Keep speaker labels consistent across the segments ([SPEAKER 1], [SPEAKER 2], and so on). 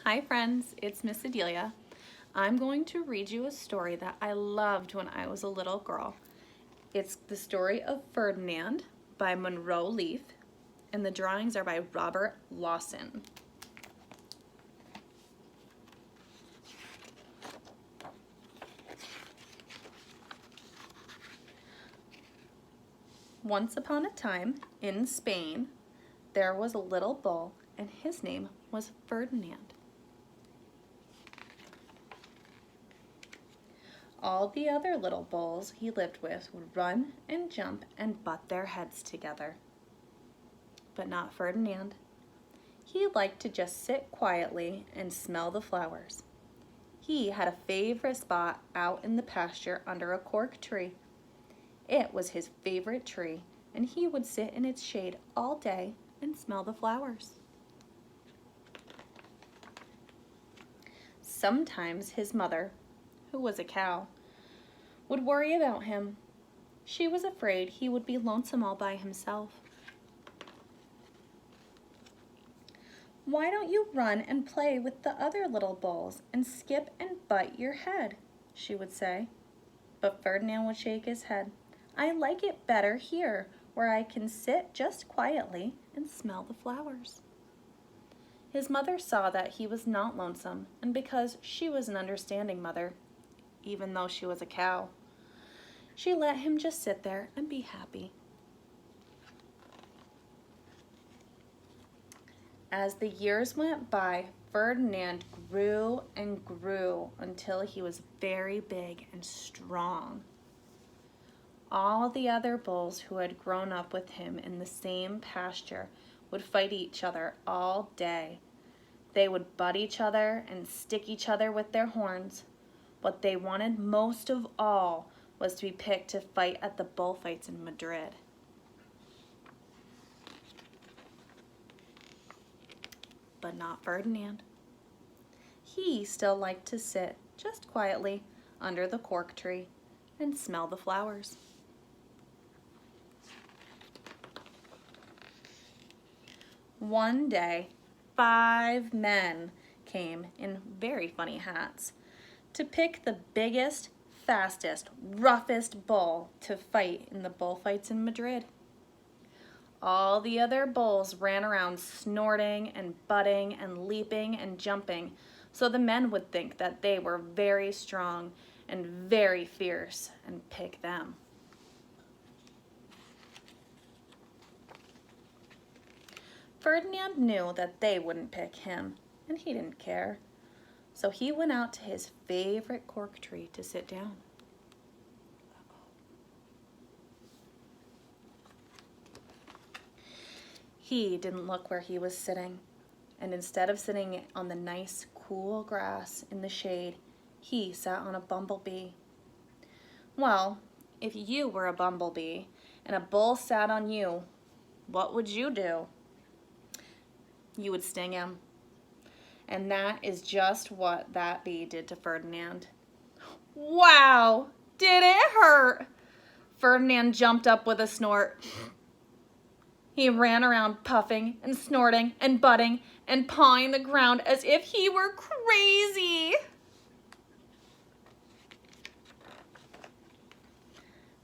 [SPEAKER 1] Hi friends, it's Miss Adelia. I'm going to read you a story that I loved when I was a little girl. It's the story of Ferdinand by Munro Leaf, and the drawings are by Robert Lawson. Once upon a time, in Spain, there was a little bull, and his name was Ferdinand. All the other little bulls he lived with would run and jump and butt their heads together. But not Ferdinand. He liked to just sit quietly and smell the flowers. He had a favorite spot out in the pasture under a cork tree. It was his favorite tree, and he would sit in its shade all day and smell the flowers. Sometimes his mother, who was a cow, would worry about him. She was afraid he would be lonesome all by himself. "Why don't you run and play with the other little bulls and skip and butt your head?" she would say. But Ferdinand would shake his head. "I like it better here, where I can sit just quietly and smell the flowers." His mother saw that he was not lonesome, and because she was an understanding mother, even though she was a cow, she let him just sit there and be happy. As the years went by, Ferdinand grew and grew until he was very big and strong. All the other bulls who had grown up with him in the same pasture would fight each other all day. They would butt each other and stick each other with their horns. What they wanted most of all was to be picked to fight at the bullfights in Madrid. But not Ferdinand. He still liked to sit just quietly under the cork tree and smell the flowers. One day, 5 men came in very funny hats to pick the biggest, fastest, roughest bull to fight in the bullfights in Madrid. All the other bulls ran around snorting and butting and leaping and jumping, so the men would think that they were very strong and very fierce and pick them. Ferdinand knew that they wouldn't pick him, and he didn't care. So he went out to his favorite cork tree to sit down. He didn't look where he was sitting, and instead of sitting on the nice, cool grass in the shade, he sat on a bumblebee. Well, if you were a bumblebee and a bull sat on you, what would you do? You would sting him. And that is just what that bee did to Ferdinand. Wow, did it hurt? Ferdinand jumped up with a snort. He ran around puffing and snorting and butting and pawing the ground as if he were crazy.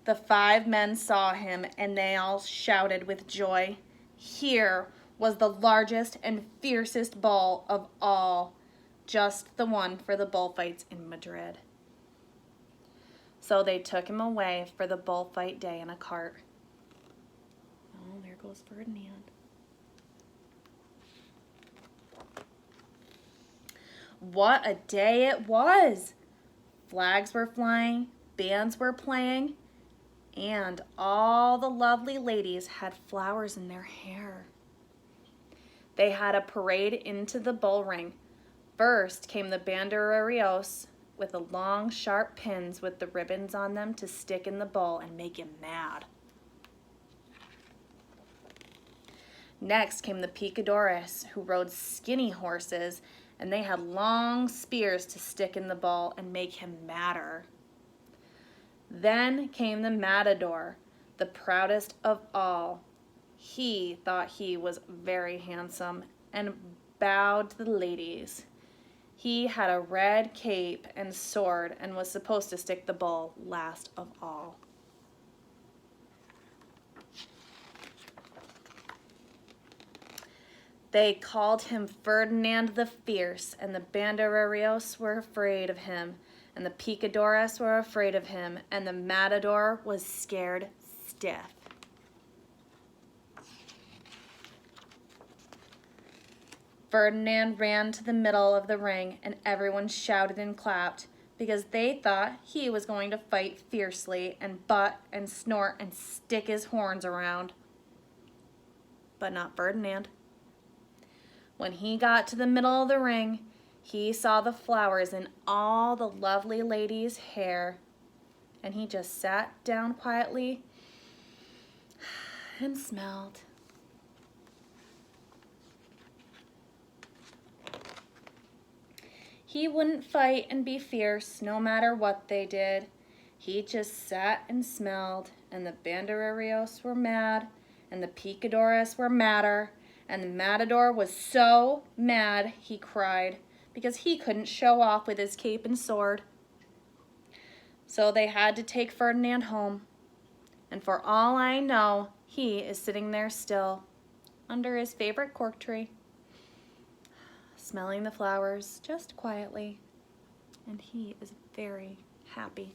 [SPEAKER 1] The 5 men saw him and they all shouted with joy. Here was the largest and fiercest bull of all, just the one for the bullfights in Madrid. So they took him away for the bullfight day in a cart. Oh, there goes Ferdinand. What a day it was! Flags were flying, bands were playing, and all the lovely ladies had flowers in their hair. They had a parade into the bull ring. First came the banderilleros with the long, sharp pins with the ribbons on them to stick in the bull and make him mad. Next came the picadores, who rode skinny horses, and they had long spears to stick in the bull and make him madder. Then came the matador, the proudest of all. He thought he was very handsome and bowed to the ladies. He had a red cape and sword and was supposed to stick the bull last of all. They called him Ferdinand the Fierce, and the banderilleros were afraid of him, and the picadores were afraid of him, and the matador was scared stiff. Ferdinand ran to the middle of the ring, and everyone shouted and clapped, because they thought he was going to fight fiercely and butt and snort and stick his horns around. But not Ferdinand. When he got to the middle of the ring, he saw the flowers in all the lovely ladies' hair, and he just sat down quietly and smelled. He wouldn't fight and be fierce no matter what they did. He just sat and smelled, and the banderilleros were mad, and the picadores were madder, and the matador was so mad he cried because he couldn't show off with his cape and sword. So they had to take Ferdinand home, and for all I know, he is sitting there still under his favorite cork tree, smelling the flowers just quietly, and he is very happy.